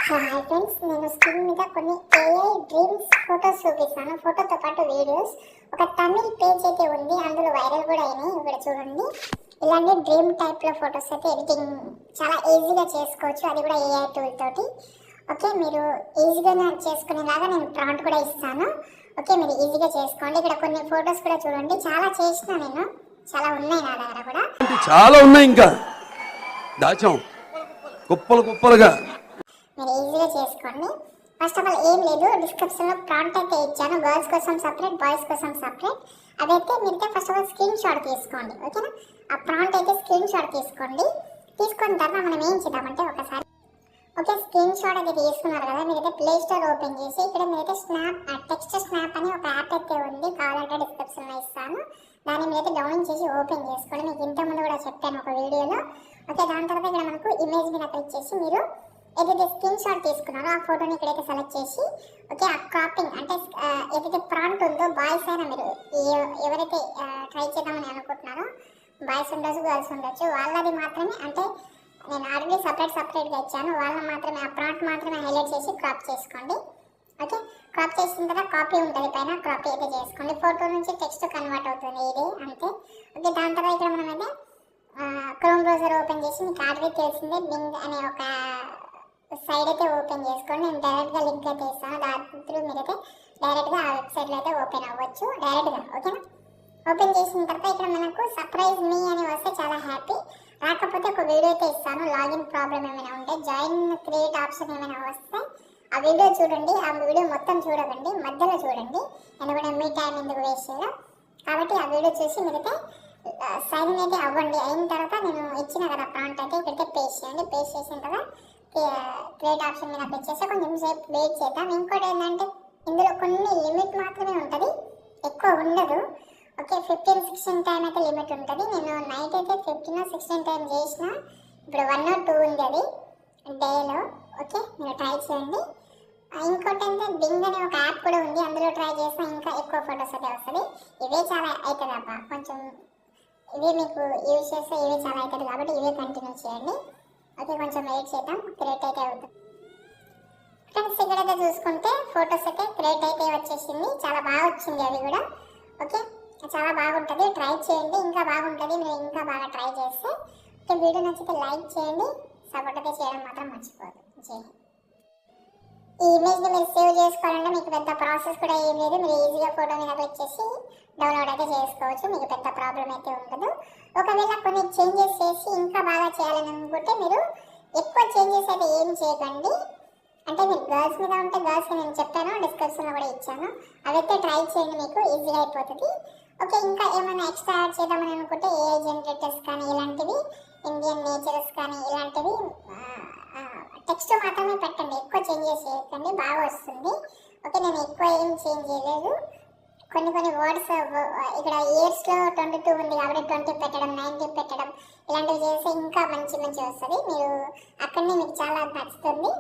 Hi friends, నేను screen మీద కొన్ని ఏఐ డ్రీమ్స్ ఫొటోస్ చూపిస్తాను. ఫోటోతో పాటు వీడియోస్. ఒక తమిళ్ పేజ్ అయితే ఉంది, అందులో వైరల్ కూడా అయినాయి. ఇక్కడ చూడండి, ఇలాంటి డ్రీమ్ టైప్లో ఫొటోస్ అయితే ఎడిటింగ్ చాలా ఈజీగా చేసుకోవచ్చు, అది కూడా ఏఐ టూల్ తోటి. ఓకే, మీరు ఈజీగా చేసుకునేలాగా నేను ప్రాంప్ట్ కూడా ఇస్తాను. ఓకే, మీరు ఈజీగా చేసుకోండి. ఇక్కడ కొన్ని ఫొటోస్ కూడా చూడండి, చాలా చేసిన నేను, చాలా ఉన్నాయి నా దగ్గర కూడా, చాలా ఉన్నాయి. ఇంకా దాచాం కుప్పలుగా. మీరు ఈజీగా చేసుకోండి. ఫస్ట్ ఆఫ్ ఆల్ ఏం లేదు, డిస్క్రిప్షన్లో ప్రాంప్ట్ అయితే ఇచ్చాను, గర్ల్స్ కోసం సపరేట్, బాయ్స్ కోసం సపరేట్. అదైతే మీరైతే first of all screen shot తీసుకోండి. ఓకేనా, ఆ ప్రాంప్ట్ అయితే స్క్రీన్ షాట్ తీసుకోండి. తీసుకున్న తర్వాత మనం ఏం చేద్దామంటే ఒకసారి, ఓకే, స్క్రీన్ షాట్ అయితే తీసుకున్నారు కదా, మీరైతే ప్లే స్టోర్ ఓపెన్ చేసి ఇక్కడ మీరైతే టెక్స్ట్ స్నాప్ అని ఒక యాప్ అయితే ఉంది, కావాలంటే డిస్క్రిప్షన్లో ఇస్తాను. దాన్ని మీరైతే డౌన్లోడ్ చేసి ఓపెన్ చేసుకోండి. మీకు ఇంతకుముందు కూడా చెప్పాను ఒక వీడియోలో. ఓకే, దాని తర్వాత ఇక్కడ మనకు ఇమేజ్ మీద క్లిక్ చేసి మీరు ఏదైతే స్క్రీన్ షాట్ తీసుకున్నారో ఆ ఫోటోని ఇక్కడైతే సెలెక్ట్ చేసి, ఓకే, ఆ క్రాపింగ్ అంటే ఏదైతే ప్రాంప్ట్ ఉందో, బాయ్స్ అయినా మీరు ఎవరైతే ట్రై చేద్దామని అనుకుంటున్నారో, బాయ్స్ ఉండొచ్చు, గర్ల్స్ ఉండొచ్చు, వాళ్ళది మాత్రమే, అంటే నేను ఆల్రెడీ సపరేట్గా ఇచ్చాను, వాళ్ళని మాత్రమే ఆ ప్రాంప్ట్ మాత్రమే హైలైట్ చేసి క్రాప్ చేసుకోండి. ఓకే, క్రాప్ చేసిన తర్వాత కాపీ ఉంటుంది పైన, కాపీ అయితే చేసుకోండి. ఫోటో నుంచి టెక్స్ట్ కన్వర్ట్ అవుతుంది, ఇదే అంతే. ఓకే, దాని తర్వాత ఇక్కడ మనమైతే క్రోమ్ బ్రౌజర్ ఓపెన్ చేసి, మీకు ఆల్రెడీ తెలిసిందే బింగ్ అనే ఒక సైడ్ అయితే ఓపెన్ చేసుకోండి. నేను డైరెక్ట్గా లింక్ అయితే ఇస్తాను, దాని త్రూ మీరైతే డైరెక్ట్గా ఆ వెబ్సైట్లో అయితే ఓపెన్ అవ్వచ్చు డైరెక్ట్గా. ఓకేనా, ఓపెన్ చేసిన తర్వాత ఇక్కడ మనకు సర్ప్రైజ్ మీ అని వస్తే చాలా హ్యాపీ. రాకపోతే ఒక వీడియో అయితే ఇస్తాను, లాగిన్ ప్రాబ్లం ఏమైనా ఉంటే, జాయిన్ క్రియేట్ ఆప్షన్ ఏమైనా వస్తే ఆ వీడియో చూడండి. ఆ వీడియో మొత్తం చూడకండి, మధ్యలో చూడండి, ఎందుకంటే మీ టైం ఎందుకు వేస్ట్ చేయాలి. కాబట్టి ఆ వీడియో చూసి మీరైతే సైన్ ఇన్ అయితే అవ్వండి. అయిన తర్వాత నేను ఇచ్చిన కదా ప్రాంప్ట్ అయితే ఇక్కడైతే పేస్ట్ చేయండి. పేస్ట్ చేసిన తర్వాత క్రియేట్ ఆప్షన్ మీద క్లిక్ చేస్తే కొంచెం సేపు వెయిట్ చేద్దాం. ఇంకోటి ఏంటంటే ఇందులో కొన్ని లిమిట్ మాత్రమే ఉంటుంది, ఎక్కువ ఉండదు. ఓకే, 15-16 టైం అయితే లిమిట్ ఉంటుంది. నేను నైట్ అయితే 15-16 టైం చేసిన, ఇప్పుడు 1 or 2 ఉంది అది డేలో. ఓకే, మీరు ట్రై చేయండి. ఇంకోటి అంటే బింగ్ అనే ఒక యాప్ కూడా ఉంది, అందులో ట్రై చేస్తే ఇంకా ఎక్కువ ఫొటోస్ అయితే వస్తుంది. ఇవే చాలా అవుతుంది అబ్బా, కొంచెం ఇవే మీకు యూజ్ చేస్తే ఇవే చాలా అవుతుంది, కాబట్టి ఇవే కంటిన్యూ చేయండి. ఓకే, కొంచెం వెయిట్ చేద్దాం, క్రియేట్ అయితే అవుతుంది. ఫ్రెండ్స్, ఇక్కడైతే చూసుకుంటే ఫొటోస్ అయితే క్రియేట్ అయితే వచ్చేసింది, చాలా బాగా వచ్చింది అవి కూడా. ఓకే, చాలా బాగుంటుంది, ట్రై చేయండి, ఇంకా బాగుంటుంది మీరు ఇంకా బాగా ట్రై చేస్తే. ఓకే, వీడియో నచ్చితే లైక్ చేయండి, సపోర్ట్ అయితే చేయడం మాత్రం మర్చిపోదు. ఈ ఇమేజ్ని మీరు సేవ్ చేసుకోవాలంటే మీకు పెద్ద ప్రాసెస్ కూడా ఏం లేదు, మీరు ఈజీగా ఫోటో మీద క్లిక్ చేసి డౌన్లోడ్ అయితే చేసుకోవచ్చు, మీకు పెద్ద ప్రాబ్లం అయితే ఉండదు. ఒకవేళ కొన్ని చేంజెస్ చేసి ఇంకా బాగా చేయాలని అనుకుంటే మీరు ఎక్కువ చేంజెస్ అయితే ఏం చేయకండి. అంటే మీరు గర్ల్స్ మీద ఉంటే గర్ల్స్కి నేను చెప్పాను, డిస్క్రిప్షన్లో కూడా ఇచ్చాను, అవైతే ట్రై చేయండి, మీకు ఈజీగా అయిపోతుంది. ఓకే, ఇంకా ఏమైనా ఎక్స్ట్రా యాడ్ చేద్దామని అనుకుంటే ఏఐ జనరేటర్స్ కానీ ఇలాంటివి, ఇండియన్ నేచర్స్ కానీ ఇలాంటివి టెక్స్ట్ మాత్రమే పెట్టండి, ఎక్కువ చేంజెస్ చేయకండి, బాగా వస్తుంది. ఓకే, నేను ఎక్కువ ఏం చేంజ్ చేయలేదు, కొన్ని వర్డ్స్ ఇక్కడ ఇయర్స్లో 22 ఉంది కాబట్టి 20 పెట్టడం, 90 పెట్టడం, ఇలాంటివి చేస్తే ఇంకా మంచి వస్తుంది. మీరు అక్కడనే మీకు చాలా నచ్చుతుంది.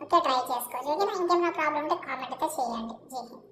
ఓకే, ట్రై చేసుకోవచ్చు. ఓకేనా, ఇంకేమైనా ప్రాబ్లం ఉంటే కామెంట్ అయితే చేయండి. జై హింద్.